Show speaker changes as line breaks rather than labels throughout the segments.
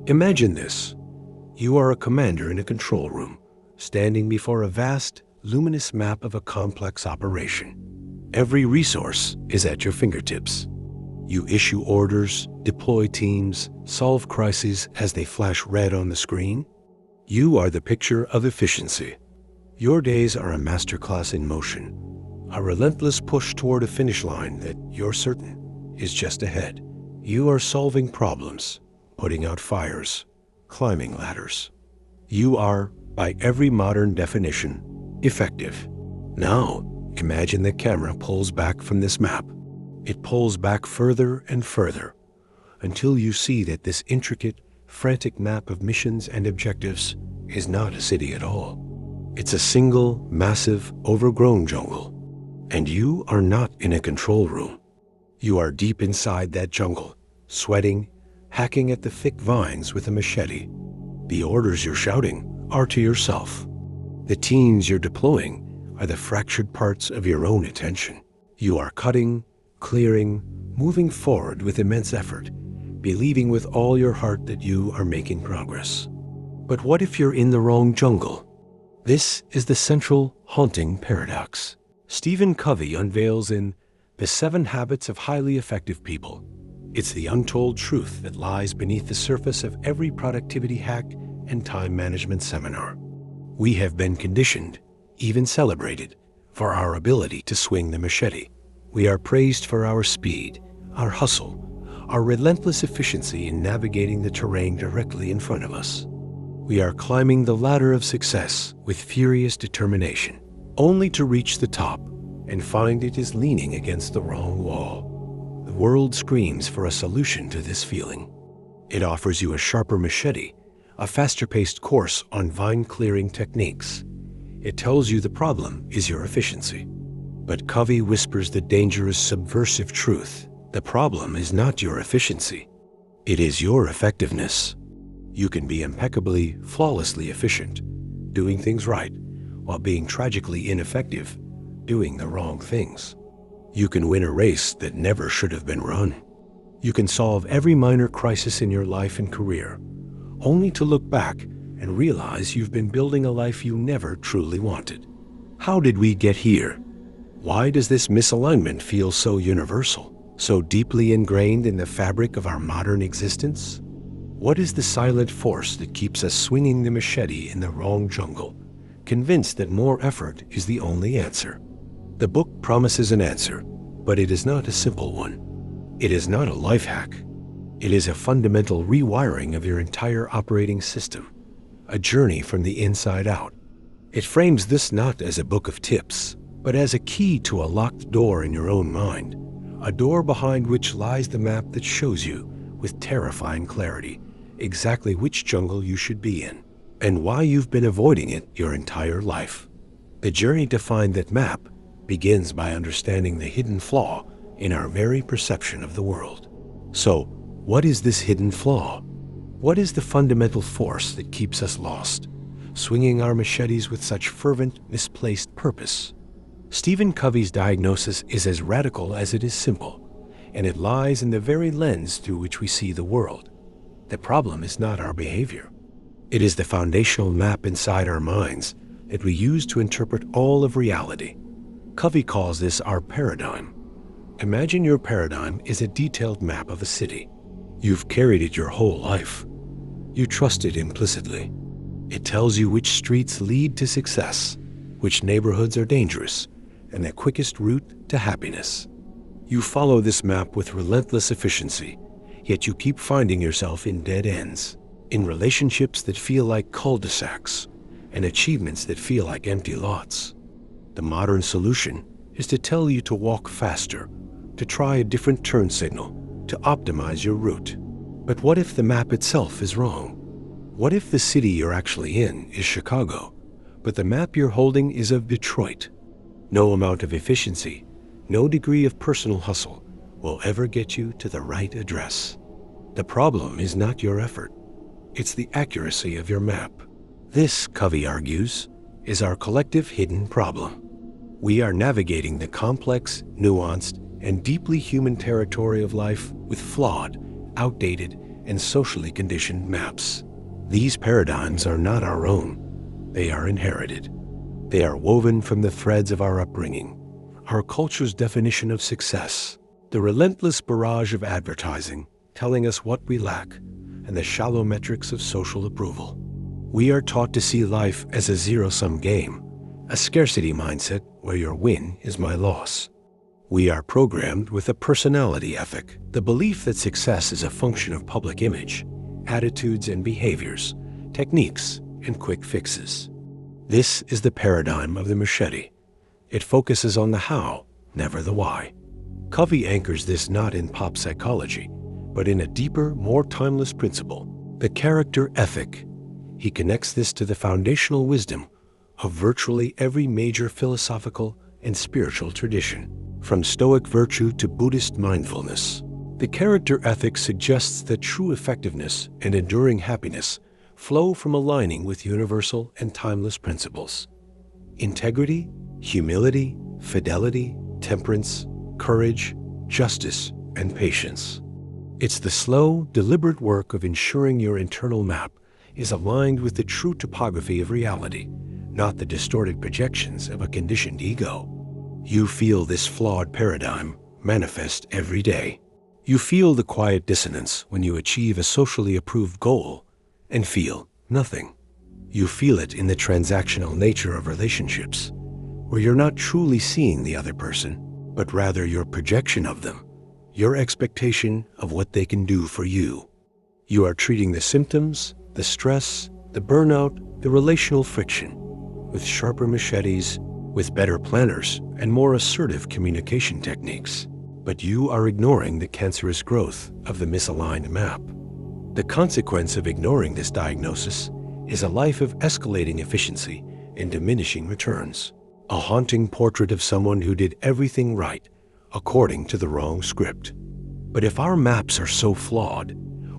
Imagine this. You are a commander in a control room, standing before a vast, luminous map of a complex operation. Every resource is at your fingertips. You issue orders, deploy teams, solve crises as they flash red on the screen. You are the picture of efficiency. Your days are a masterclass in motion, a relentless push toward a finish line that you're certain is just ahead. You are solving problems, putting out fires, climbing ladders. You are, by every modern definition, effective. Now, imagine the camera pulls back from this map. It pulls back further and further until you see that this intricate, frantic map of missions and objectives is not a city at all. It's a single, massive, overgrown jungle. And you are not in a control room. You are deep inside that jungle, sweating, hacking at the thick vines with a machete. The orders you're shouting are to yourself. The teams you're deploying are the fractured parts of your own attention. You are cutting, clearing, moving forward with immense effort, believing with all your heart that you are making progress. But what if you're in the wrong jungle? This is the central, haunting paradox Stephen Covey unveils in The 7 Habits of Highly Effective People. It's the untold truth that lies beneath the surface of every productivity hack and time management seminar. We have been conditioned, even celebrated, for our ability to swing the machete. We are praised for our speed, our hustle, our relentless efficiency in navigating the terrain directly in front of us. We are climbing the ladder of success with furious determination, only to reach the top and find it is leaning against the wrong wall. The world screams for a solution to this feeling. It offers you a sharper machete, a faster-paced course on vine-clearing techniques. It tells you the problem is your efficiency. But Covey whispers the dangerous, subversive truth. The problem is not your efficiency. It is your effectiveness. You can be impeccably, flawlessly efficient, doing things right, while being tragically ineffective, doing the wrong things. You can win a race that never should have been run. You can solve every minor crisis in your life and career, only to look back and realize you've been building a life you never truly wanted. How did we get here? Why does this misalignment feel so universal, so deeply ingrained in the fabric of our modern existence? What is the silent force that keeps us swinging the machete in the wrong jungle, convinced that more effort is the only answer? The book promises an answer, but it is not a simple one. It is not a life hack. It is a fundamental rewiring of your entire operating system, a journey from the inside out. It frames this not as a book of tips, but as a key to a locked door in your own mind, a door behind which lies the map that shows you, with terrifying clarity, exactly which jungle you should be in, and why you've been avoiding it your entire life. The journey to find that map begins by understanding the hidden flaw in our very perception of the world. So, what is this hidden flaw? What is the fundamental force that keeps us lost, swinging our machetes with such fervent, misplaced purpose? Stephen Covey's diagnosis is as radical as it is simple, and it lies in the very lens through which we see the world. The problem is not our behavior. It is the foundational map inside our minds that we use to interpret all of reality. Covey calls this our paradigm. Imagine your paradigm is a detailed map of a city. You've carried it your whole life. You trust it implicitly. It tells you which streets lead to success, which neighborhoods are dangerous, and the quickest route to happiness. You follow this map with relentless efficiency, yet you keep finding yourself in dead ends, in relationships that feel like cul-de-sacs, and achievements that feel like empty lots. The modern solution is to tell you to walk faster, to try a different turn signal, to optimize your route. But what if the map itself is wrong? What if the city you're actually in is Chicago, but the map you're holding is of Detroit? No amount of efficiency, no degree of personal hustle will ever get you to the right address. The problem is not your effort. It's the accuracy of your map. This, Covey argues, is our collective hidden problem. We are navigating the complex, nuanced, and deeply human territory of life with flawed, outdated, and socially conditioned maps. These paradigms are not our own. They are inherited. They are woven from the threads of our upbringing, our culture's definition of success, the relentless barrage of advertising telling us what we lack, and the shallow metrics of social approval. We are taught to see life as a zero-sum game, a scarcity mindset where your win is my loss. We are programmed with a personality ethic, the belief that success is a function of public image, attitudes and behaviors, techniques and quick fixes. This is the paradigm of the machete. It focuses on the how, never the why. Covey anchors this not in pop psychology, but in a deeper, more timeless principle, the character ethic. He connects this to the foundational wisdom of virtually every major philosophical and spiritual tradition, from Stoic virtue to Buddhist mindfulness. The character ethic suggests that true effectiveness and enduring happiness flow from aligning with universal and timeless principles. Integrity, humility, fidelity, temperance, courage, justice, and patience. It's the slow, deliberate work of ensuring your internal map is aligned with the true topography of reality, not the distorted projections of a conditioned ego. You feel this flawed paradigm manifest every day. You feel the quiet dissonance when you achieve a socially approved goal and feel nothing. You feel it in the transactional nature of relationships, where you're not truly seeing the other person, but rather your projection of them, your expectation of what they can do for you. You are treating the symptoms, the stress, the burnout, the relational friction with sharper machetes, with better planners, and more assertive communication techniques. But you are ignoring the cancerous growth of the misaligned map. The consequence of ignoring this diagnosis is a life of escalating efficiency and diminishing returns, a haunting portrait of someone who did everything right according to the wrong script. But if our maps are so flawed,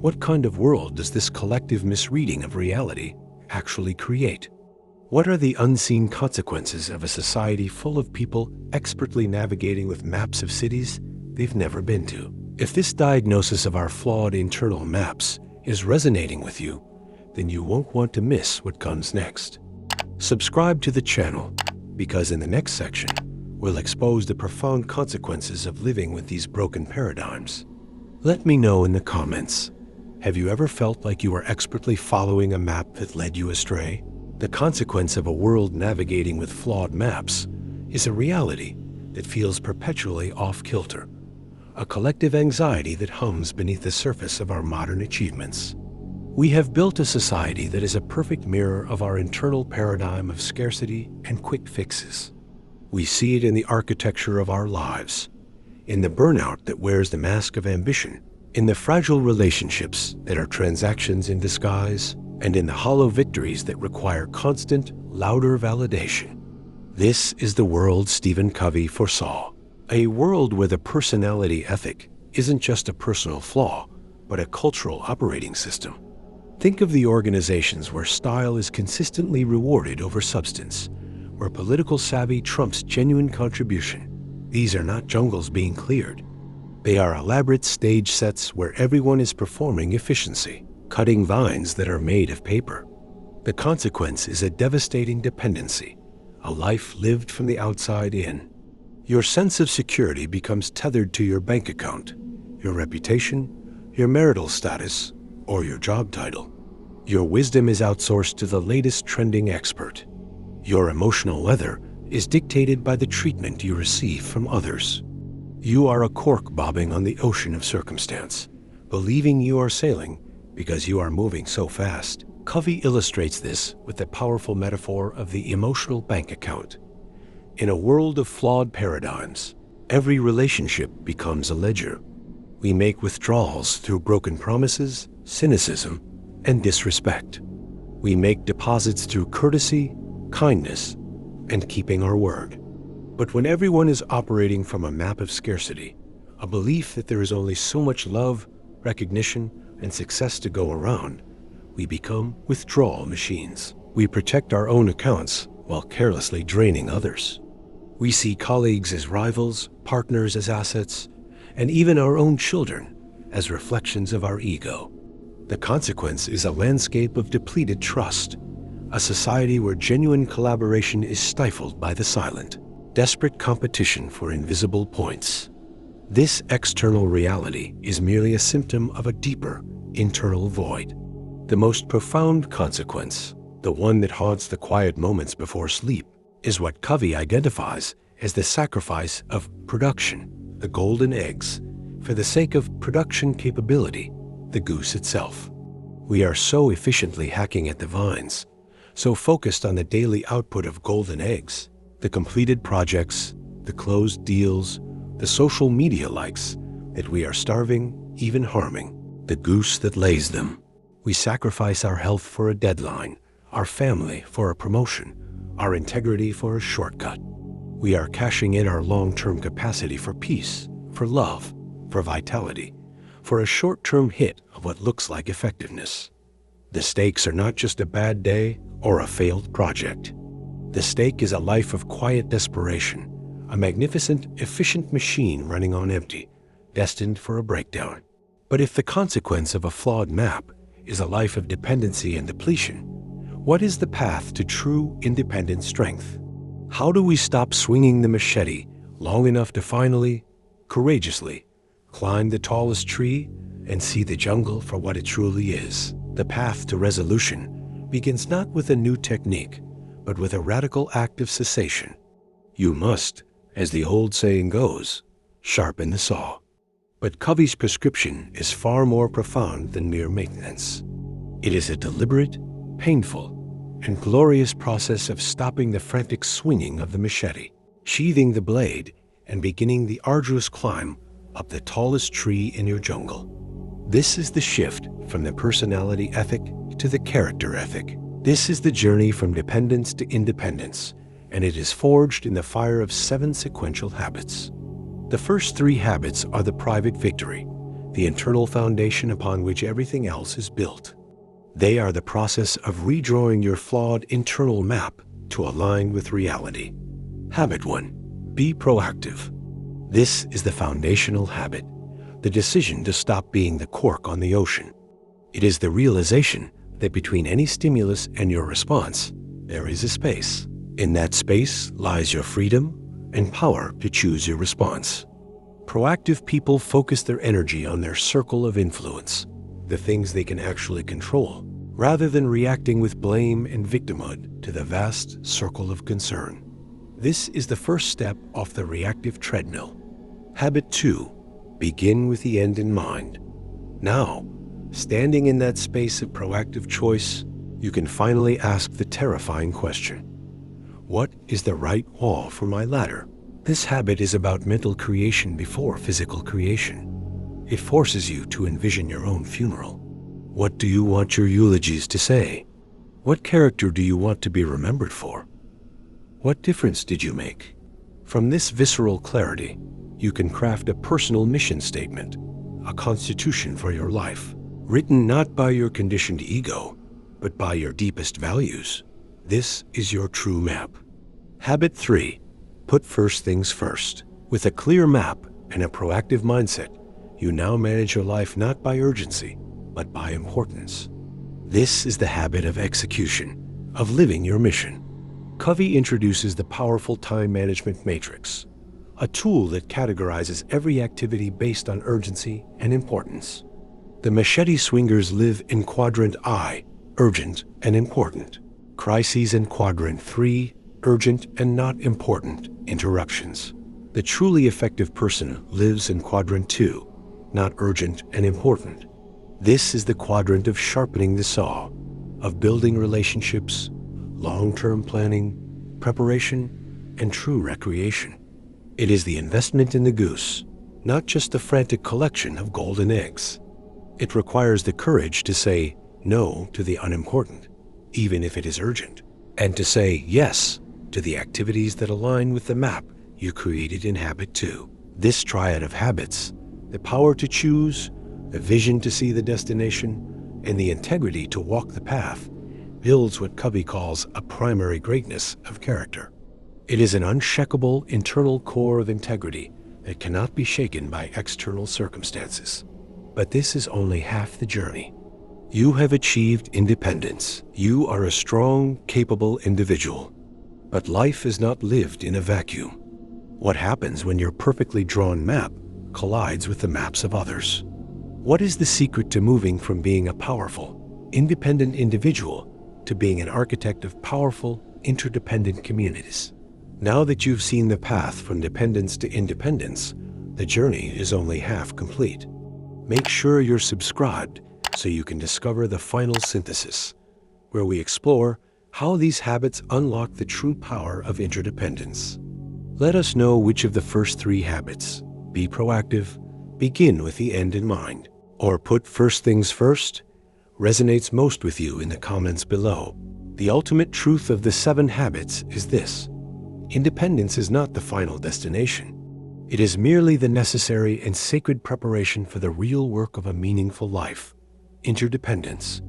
what kind of world does this collective misreading of reality actually create? What are the unseen consequences of a society full of people expertly navigating with maps of cities they've never been to? If this diagnosis of our flawed internal maps is resonating with you, then you won't want to miss what comes next. Subscribe to the channel, because in the next section, we'll expose the profound consequences of living with these broken paradigms. Let me know in the comments, have you ever felt like you were expertly following a map that led you astray? The consequence of a world navigating with flawed maps is a reality that feels perpetually off-kilter, a collective anxiety that hums beneath the surface of our modern achievements. We have built a society that is a perfect mirror of our internal paradigm of scarcity and quick fixes. We see it in the architecture of our lives, in the burnout that wears the mask of ambition, in the fragile relationships that are transactions in disguise, and in the hollow victories that require constant, louder validation. This is the world Stephen Covey foresaw, a world where the personality ethic isn't just a personal flaw, but a cultural operating system. Think of the organizations where style is consistently rewarded over substance, where political savvy trumps genuine contribution. These are not jungles being cleared. They are elaborate stage sets where everyone is performing efficiency, cutting vines that are made of paper. The consequence is a devastating dependency, a life lived from the outside in. Your sense of security becomes tethered to your bank account, your reputation, your marital status, or your job title. Your wisdom is outsourced to the latest trending expert. Your emotional weather is dictated by the treatment you receive from others. You are a cork bobbing on the ocean of circumstance, believing you are sailing because you are moving so fast. Covey illustrates this with the powerful metaphor of the emotional bank account. In a world of flawed paradigms, every relationship becomes a ledger. We make withdrawals through broken promises, cynicism, and disrespect. We make deposits through courtesy, kindness, and keeping our word. But when everyone is operating from a map of scarcity, a belief that there is only so much love, recognition, and success to go around, we become withdrawal machines. We protect our own accounts while carelessly draining others. We see colleagues as rivals, partners as assets, and even our own children as reflections of our ego. The consequence is a landscape of depleted trust, a society where genuine collaboration is stifled by the silent, desperate competition for invisible points. This external reality is merely a symptom of a deeper internal void. The most profound consequence, the one that haunts the quiet moments before sleep, is what Covey identifies as the sacrifice of production, the golden eggs, for the sake of production capability, the goose itself. We are so efficiently hacking at the vines, so focused on the daily output of golden eggs, the completed projects, the closed deals, the social media likes, that we are starving, even harming, the goose that lays them. We sacrifice our health for a deadline, our family for a promotion, our integrity for a shortcut. We are cashing in our long-term capacity for peace, for love, for vitality, for a short-term hit of what looks like effectiveness. The stakes are not just a bad day or a failed project. The stake is a life of quiet desperation, a magnificent, efficient machine running on empty, destined for a breakdown. But if the consequence of a flawed map is a life of dependency and depletion, what is the path to true independent strength? How do we stop swinging the machete long enough to finally, courageously, climb the tallest tree and see the jungle for what it truly is? The path to resolution begins not with a new technique, but with a radical act of cessation. You must, as the old saying goes, sharpen the saw. But Covey's prescription is far more profound than mere maintenance. It is a deliberate, painful, and glorious process of stopping the frantic swinging of the machete, sheathing the blade, and beginning the arduous climb up the tallest tree in your jungle. This is the shift from the personality ethic to the character ethic. This is the journey from dependence to independence, and it is forged in the fire of 7 sequential habits. The first 3 habits are the private victory, the internal foundation upon which everything else is built. They are the process of redrawing your flawed internal map to align with reality. Habit 1. Be proactive. This is the foundational habit, the decision to stop being the cork on the ocean. It is the realization that between any stimulus and your response, there is a space. In that space lies your freedom and power to choose your response. Proactive people focus their energy on their circle of influence, the things they can actually control, rather than reacting with blame and victimhood to the vast circle of concern. This is the first step off the reactive treadmill. Habit 2. Begin with the end in mind. Now, standing in that space of proactive choice, you can finally ask the terrifying question: what is the right wall for my ladder? This habit is about mental creation before physical creation. It forces you to envision your own funeral. What do you want your eulogies to say? What character do you want to be remembered for? What difference did you make? From this visceral clarity, you can craft a personal mission statement, a constitution for your life, written not by your conditioned ego, but by your deepest values. This is your true map. Habit 3. Put first things first. With a clear map and a proactive mindset, you now manage your life not by urgency, but by importance. This is the habit of execution, of living your mission. Covey introduces the powerful time management matrix, a tool that categorizes every activity based on urgency and importance. The machete swingers live in quadrant I, urgent and important. Crises in quadrant 3, urgent and not important interruptions. The truly effective person lives in quadrant 2, not urgent and important. This is the quadrant of sharpening the saw, of building relationships, long-term planning, preparation, and true recreation. It is the investment in the goose, not just the frantic collection of golden eggs. It requires the courage to say no to the unimportant, even if it is urgent, and to say yes to the activities that align with the map you created in Habit 2. This triad of habits, the power to choose, the vision to see the destination, and the integrity to walk the path, builds what Covey calls a primary greatness of character. It is an unshakable internal core of integrity that cannot be shaken by external circumstances. But this is only half the journey. You have achieved independence. You are a strong, capable individual. But life is not lived in a vacuum. What happens when your perfectly drawn map collides with the maps of others? What is the secret to moving from being a powerful, independent individual to being an architect of powerful, interdependent communities? Now that you've seen the path from dependence to independence, the journey is only half complete. Make sure you're subscribed so you can discover the final synthesis, where we explore how these habits unlock the true power of interdependence. Let us know which of the first 3 habits, be proactive, begin with the end in mind, or put first things first, resonates most with you in the comments below. The ultimate truth of the 7 habits is this: independence is not the final destination. It is merely the necessary and sacred preparation for the real work of a meaningful life, interdependence.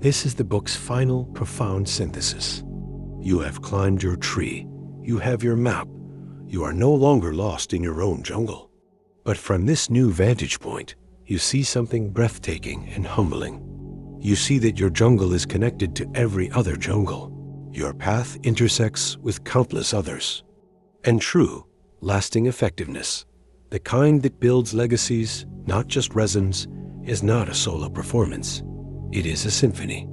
This is the book's final, profound synthesis. You have climbed your tree. You have your map. You are no longer lost in your own jungle. But from this new vantage point, you see something breathtaking and humbling. You see that your jungle is connected to every other jungle. Your path intersects with countless others. And true, lasting effectiveness, the kind that builds legacies, not just resins, is not a solo performance. It is a symphony.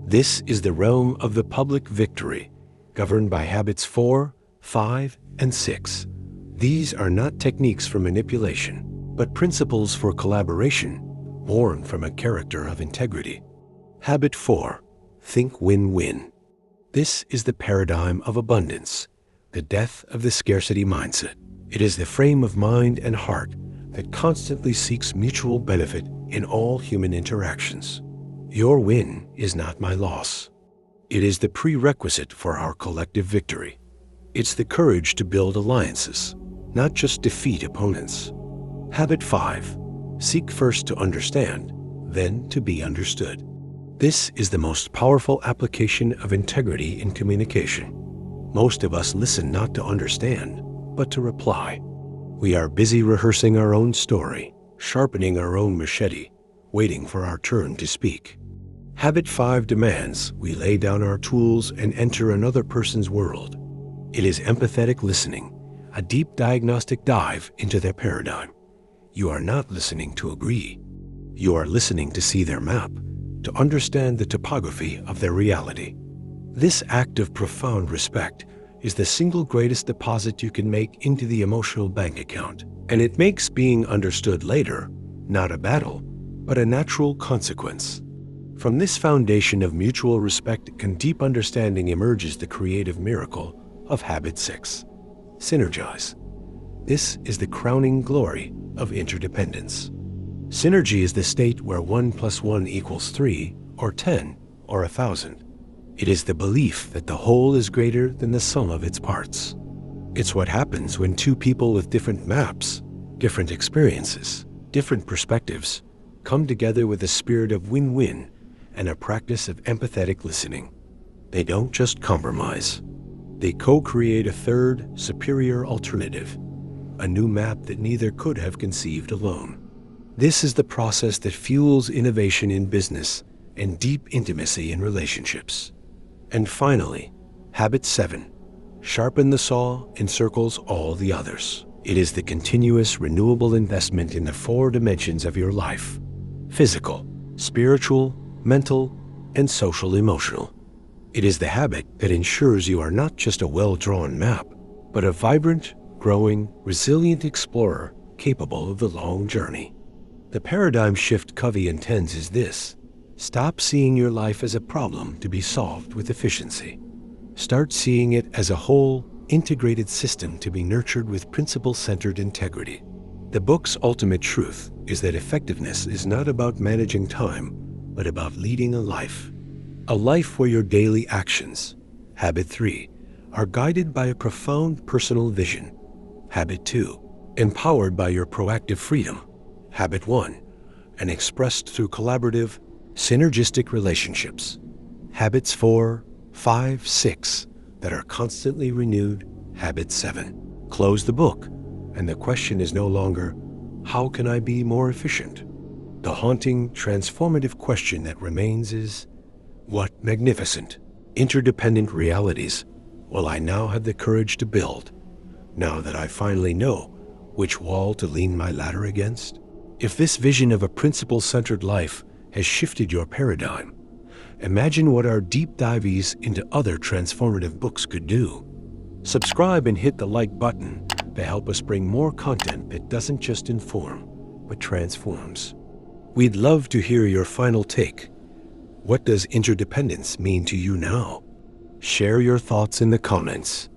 This is the realm of the public victory, governed by habits 4, 5, and 6. These are not techniques for manipulation, but principles for collaboration, born from a character of integrity. Habit 4. Think win-win. This is the paradigm of abundance, the death of the scarcity mindset. It is the frame of mind and heart that constantly seeks mutual benefit in all human interactions. Your win is not my loss. It is the prerequisite for our collective victory. It's the courage to build alliances, not just defeat opponents. Habit 5. Seek first to understand, then to be understood. This is the most powerful application of integrity in communication. Most of us listen not to understand, but to reply. We are busy rehearsing our own story, sharpening our own machete, waiting for our turn to speak. Habit 5 demands we lay down our tools and enter another person's world. It is empathetic listening, a deep diagnostic dive into their paradigm. You are not listening to agree. You are listening to see their map, to understand the topography of their reality. This act of profound respect is the single greatest deposit you can make into the emotional bank account, and it makes being understood later not a battle, but a natural consequence. From this foundation of mutual respect and deep understanding emerges the creative miracle of Habit 6. Synergize. This is the crowning glory of interdependence. Synergy is the state where 1 + 1 = 3, or 10, or 1,000. It is the belief that the whole is greater than the sum of its parts. It's what happens when 2 people with different maps, different experiences, different perspectives, come together with a spirit of win-win and a practice of empathetic listening. They don't just compromise. They co-create a third, superior alternative, a new map that neither could have conceived alone. This is the process that fuels innovation in business and deep intimacy in relationships. And finally, Habit 7. Sharpen the saw encircles all the others. It is the continuous, renewable investment in the 4 dimensions of your life: physical, spiritual, mental, and social-emotional. It is the habit that ensures you are not just a well-drawn map, but a vibrant, growing, resilient explorer capable of the long journey. The paradigm shift Covey intends is this: stop seeing your life as a problem to be solved with efficiency. Start seeing it as a whole, integrated system to be nurtured with principle-centered integrity. The book's ultimate truth is that effectiveness is not about managing time, but about leading a life where your daily actions, Habit 3, are guided by a profound personal vision. Habit 2, empowered by your proactive freedom. Habit 1, and expressed through collaborative, synergistic relationships. Habits 4, 5, 6, that are constantly renewed. Habit 7. Close the book, and the question is no longer, how can I be more efficient? The haunting, transformative question that remains is, what magnificent, interdependent realities will I now have the courage to build, now that I finally know which wall to lean my ladder against? If this vision of a principle-centered life has shifted your paradigm, imagine what our deep dives into other transformative books could do. Subscribe and hit the like button to help us bring more content that doesn't just inform, but transforms. We'd love to hear your final take. What does interdependence mean to you now? Share your thoughts in the comments.